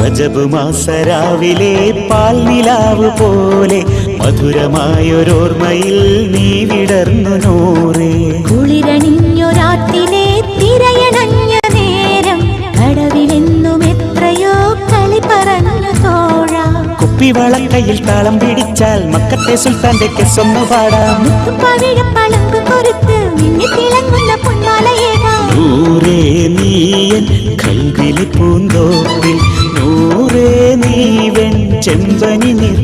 റജബ് മാസരാവിലെ പാൽനിലാവ് പോലെ മധുരമായൊരോർമ്മയിൽ നീ വിടർന്നു നൂറേ. കുളിരണിഞ്ഞൊരാത്തിലെ തിരയണഞ്ഞ നേരം കടവിലെന്നും എത്രയോ കളി പറഞ്ഞു തോഴ. കുപ്പിവളക്കയിൽ താളം പിടിച്ചാൽ മക്കത്തെ സുൽത്താന്റെ കെസ്സൊന്നു പാടാം. പവിഴപ്പളങ്ക് കൊരുത്ത് മിന്നിത്തിളങ്ങുന്ന പൊന്മാലയേകാം. നൂറേ നീയൻ കൽവിളി പൂന്തോപ്പിൽ, നൂറേ നീ വെൺ ചെമ്പനി നിർ